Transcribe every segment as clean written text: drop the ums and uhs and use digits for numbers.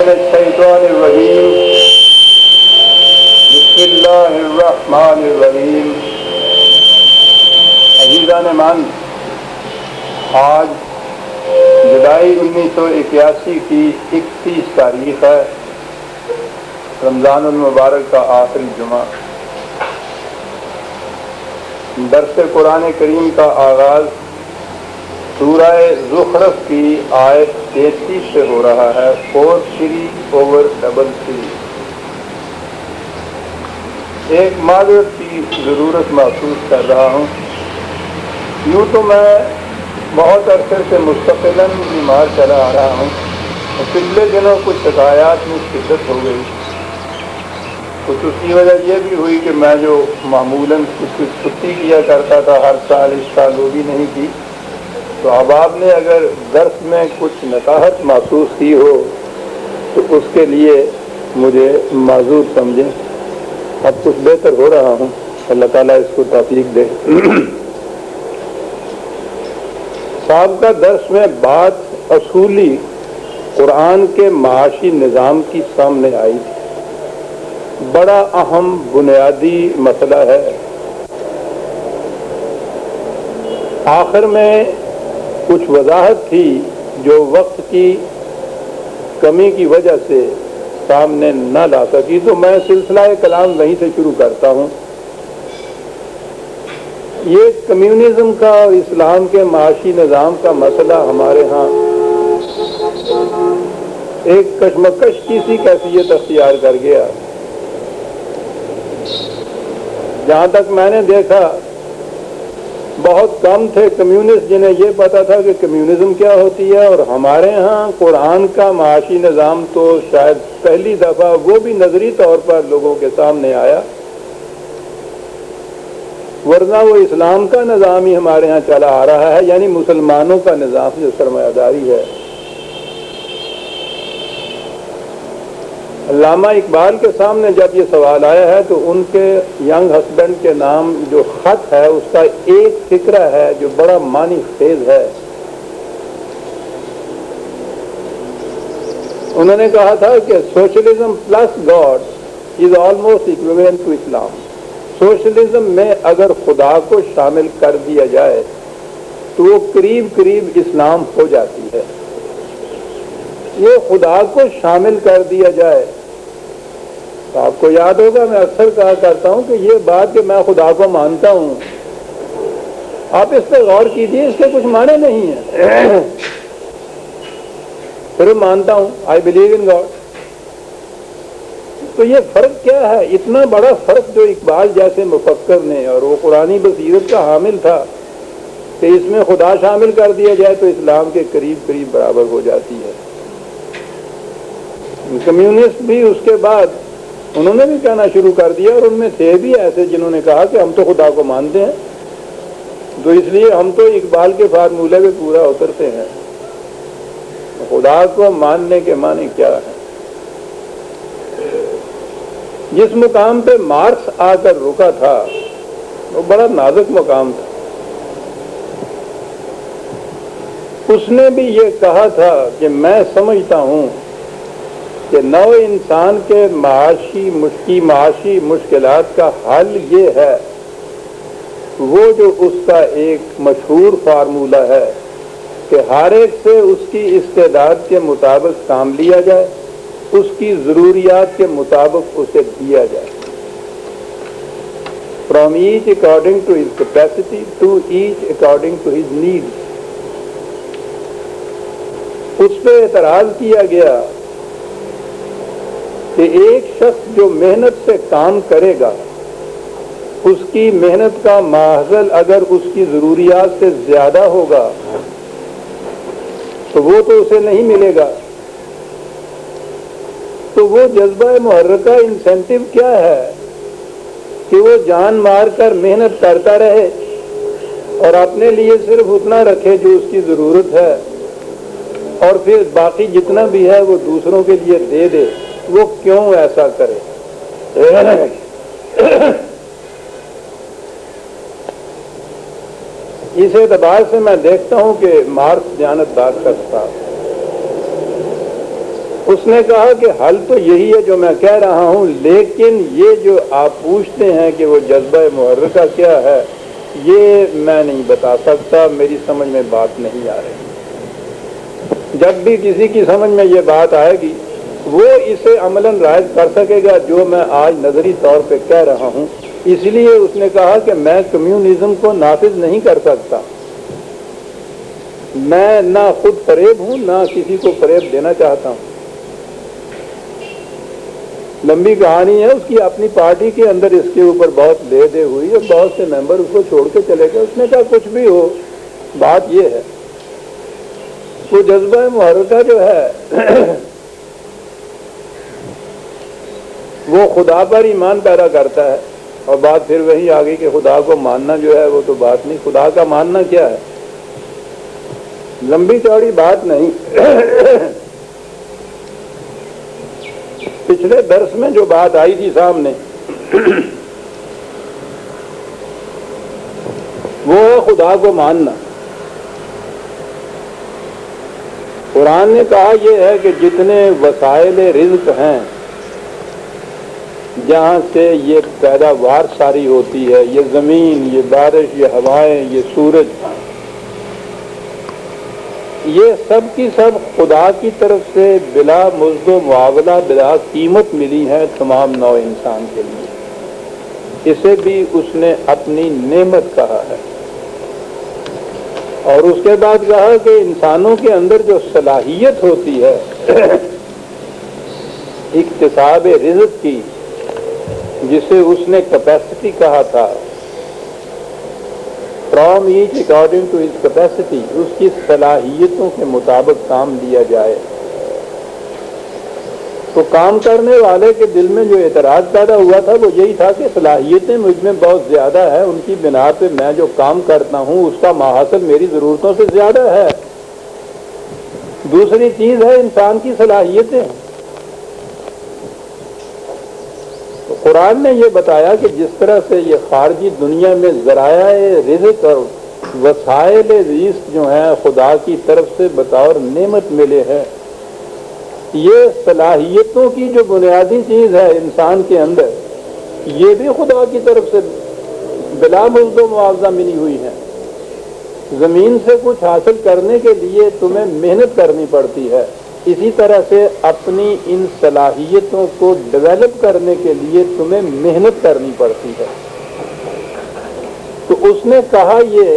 الشیطان الرجیم بسم اللہ الرحمن الرحیم۔ عزیزان من، آج جولائی 1981 کی 31 تاریخ ہے، رمضان المبارک کا آخری جمعہ۔ درس قرآن کریم کا آغاز سورہ زخرف کی آیت 33 سے ہو رہا ہے، 43/33۔ ایک معذرت کی ضرورت محسوس کر رہا ہوں۔ یوں تو میں بہت عرصے سے مستقلاً بیمار چلا آ رہا ہوں، اور پچھلے دنوں کچھ شکایات میں شدت ہو گئی۔ کچھ اس کی وجہ یہ بھی ہوئی کہ میں جو معمولاً کچھ چھٹی کیا کرتا تھا ہر سال، اس سال وہ بھی نہیں کی۔ تو احباب نے اگر درس میں کچھ نصاحت محسوس کی ہو تو اس کے لیے مجھے معذور سمجھیں۔ اب کچھ بہتر ہو رہا ہوں، اللہ تعالیٰ اس کو توفیق دے۔ سابقہ درس میں بات اصولی قرآن کے معاشی نظام کی سامنے آئی تھی۔ بڑا اہم بنیادی مسئلہ ہے۔ آخر میں کچھ وضاحت تھی جو وقت کی کمی کی وجہ سے سامنے نہ لا سکی، تو میں سلسلہ کلام وہیں سے شروع کرتا ہوں۔ یہ کمیونزم کا اور اسلام کے معاشی نظام کا مسئلہ ہمارے ہاں ایک کشمکش کی سی کیفیت اختیار کر گیا۔ جہاں تک میں نے دیکھا، بہت کم تھے کمیونسٹ جنہیں یہ پتا تھا کہ کمیونزم کیا ہوتی ہے، اور ہمارے ہاں قرآن کا معاشی نظام تو شاید پہلی دفعہ وہ بھی نظری طور پر لوگوں کے سامنے آیا، ورنہ وہ اسلام کا نظام ہی ہمارے ہاں چلا آ رہا ہے، یعنی مسلمانوں کا نظام جو سرمایہ داری ہے۔ علامہ اقبال کے سامنے جب یہ سوال آیا ہے تو ان کے ینگ ہسبینڈ کے نام جو خط ہے اس کا ایک فقرہ ہے جو بڑا معنی خیز ہے۔ انہوں نے کہا تھا کہ socialism plus God is almost equivalent to Islam. Socialism میں اگر خدا کو شامل کر دیا جائے تو وہ قریب قریب اسلام ہو جاتی ہے۔ یہ خدا کو شامل کر دیا جائے، تو آپ کو یاد ہوگا میں اکثر کہا کرتا ہوں کہ یہ بات کہ میں خدا کو مانتا ہوں، آپ اس پہ غور کیجیے، اس کے کچھ معنی نہیں ہے۔ صرف مانتا ہوں، آئی بلیو ان گاڈ۔ تو یہ فرق کیا ہے؟ اتنا بڑا فرق جو اقبال جیسے مفکر نے، اور وہ قرآنی بصیرت کا حامل تھا، کہ اس میں خدا شامل کر دیا جائے تو اسلام کے قریب قریب برابر ہو جاتی ہے۔ کمیونسٹ بھی اس کے بعد انہوں نے بھی کہنا شروع کر دیا، اور ان میں تھے بھی ایسے جنہوں نے کہا کہ ہم تو خدا کو مانتے ہیں، تو اس لیے ہم تو اقبال کے فارمولے پہ پورا اترتے ہیں۔ خدا کو ماننے کے معنی کیا ہے؟ جس مقام پہ مارکس آ کر رکا تھا وہ بڑا نازک مقام تھا۔ اس نے بھی یہ کہا تھا کہ میں سمجھتا ہوں کہ نوع انسان کے معاشی مشکلات کا حل یہ ہے، وہ جو اس کا ایک مشہور فارمولہ ہے کہ ہر ایک سے اس کی استعداد کے مطابق کام لیا جائے، اس کی ضروریات کے مطابق اسے دیا جائے۔ From each according to his capacity, to each according to his needs۔ اس پہ اعتراض کیا گیا کہ ایک شخص جو محنت سے کام کرے گا، اس کی محنت کا ماخذ اگر اس کی ضروریات سے زیادہ ہوگا تو وہ تو اسے نہیں ملے گا۔ تو وہ جذبہ محرکہ انسینٹیو کیا ہے کہ وہ جان مار کر محنت کرتا رہے اور اپنے لیے صرف اتنا رکھے جو اس کی ضرورت ہے، اور پھر باقی جتنا بھی ہے وہ دوسروں کے لیے دے دے۔ وہ کیوں ایسا کرے؟ اس اعتبار سے میں دیکھتا ہوں کہ مارکس دیانتدار شخص تھا، اس نے کہا کہ حل تو یہی ہے جو میں کہہ رہا ہوں، لیکن یہ جو آپ پوچھتے ہیں کہ وہ جذبہ محرکہ کیا ہے، یہ میں نہیں بتا سکتا، میری سمجھ میں بات نہیں آ رہی۔ جب بھی کسی کی سمجھ میں یہ بات آئے گی وہ اسے عملاً رائج کر سکے گا جو میں آج نظری طور پہ کہہ رہا ہوں۔ اس لیے اس نے کہا کہ میں کمیونزم کو نافذ نہیں کر سکتا، میں نہ خود فریب ہوں نہ کسی کو فریب دینا چاہتا ہوں۔ لمبی کہانی ہے، اس کی اپنی پارٹی کے اندر اس کے اوپر بہت لے دے ہوئی اور بہت سے ممبر اس کو چھوڑ کے چلے گئے۔ اس نے کہا کچھ بھی ہو، بات یہ ہے وہ جذبہ محرکہ جو ہے وہ خدا پر ایمان پیدا کرتا ہے، اور بات پھر وہی آ گئی کہ خدا کو ماننا جو ہے وہ تو بات نہیں، خدا کا ماننا کیا ہے، لمبی چوڑی بات نہیں۔ پچھلے درس میں جو بات آئی تھی سامنے وہ ہے خدا کو ماننا۔ قرآن نے کہا یہ ہے کہ جتنے وسائل رزق ہیں جہاں سے یہ پیداوار ساری ہوتی ہے، یہ زمین، یہ بارش، یہ ہوائیں، یہ سورج، یہ سب کی سب خدا کی طرف سے بلا مزد و معاوضہ بلا قیمت ملی ہے تمام نوع انسان کے لیے۔ اسے بھی اس نے اپنی نعمت کہا ہے، اور اس کے بعد کہا کہ انسانوں کے اندر جو صلاحیت ہوتی ہے اکتساب رزق کی، جسے اس نے کیپیسٹی کہا تھا، from each according to his capacity, اس کی صلاحیتوں کے مطابق کام لیا جائے۔ تو کام کرنے والے کے دل میں جو اعتراض پیدا ہوا تھا وہ یہی تھا کہ صلاحیتیں مجھ میں بہت زیادہ ہے، ان کی بنا پہ میں جو کام کرتا ہوں اس کا ماحصل میری ضرورتوں سے زیادہ ہے۔ دوسری چیز ہے انسان کی صلاحیتیں۔ تو قرآن نے یہ بتایا کہ جس طرح سے یہ خارجی دنیا میں ذرائع رزق اور وسائل رزق جو ہیں خدا کی طرف سے بطور نعمت ملے ہیں، یہ صلاحیتوں کی جو بنیادی چیز ہے انسان کے اندر، یہ بھی خدا کی طرف سے بلا مزد و معاوضہ ملی ہوئی ہے۔ زمین سے کچھ حاصل کرنے کے لیے تمہیں محنت کرنی پڑتی ہے، اسی طرح سے اپنی ان صلاحیتوں کو ڈیولپ کرنے کے لیے تمہیں محنت کرنی پڑتی ہے۔ تو اس نے کہا یہ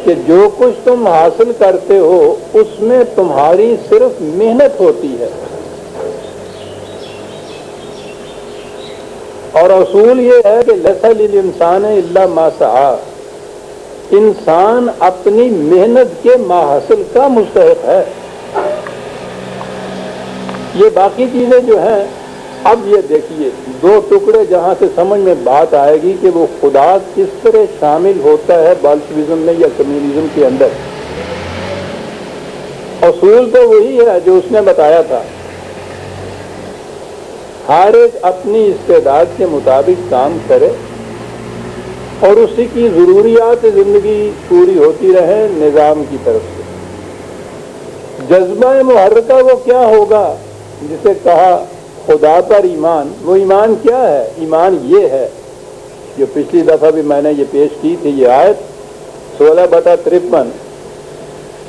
کہ جو کچھ تم حاصل کرتے ہو اس میں تمہاری صرف محنت ہوتی ہے، اور اصول یہ ہے کہ لیس للانسان الا ما سعی، انسان اپنی محنت کے ماحصل کا مستحق ہے۔ یہ باقی چیزیں جو ہیں، اب یہ دیکھیے دو ٹکڑے جہاں سے سمجھ میں بات آئے گی کہ وہ خدا کس طرح شامل ہوتا ہے بالشویزم میں یا کمیونزم کے اندر۔ اصول تو وہی ہے جو اس نے بتایا تھا، ہر ایک اپنی استعداد کے مطابق کام کرے اور اسی کی ضروریات زندگی پوری ہوتی رہے نظام کی طرف سے۔ جذبہ محرکہ وہ کیا ہوگا جسے کہا خدا پر ایمان، وہ ایمان کیا ہے؟ ایمان یہ ہے جو پچھلی دفعہ بھی میں نے یہ پیش کی تھی، یہ آیت 16/53،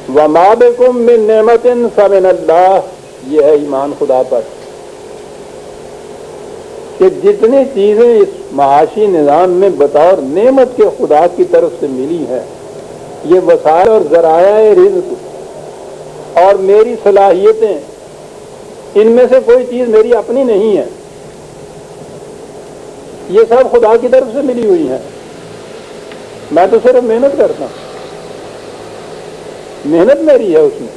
وَمَا بِكُم مِّن نِّعْمَةٍ فَمِنَ اللَّهِ، یہ ہے ایمان خدا پر، کہ جتنی چیزیں اس معاشی نظام میں بطور نعمت کے خدا کی طرف سے ملی ہیں، یہ وسائل اور ذرائع رزق اور میری صلاحیتیں، ان میں سے کوئی چیز میری اپنی نہیں ہے، یہ سب خدا کی طرف سے ملی ہوئی ہیں۔ میں تو صرف محنت کرتا ہوں، محنت میری ہے اس میں۔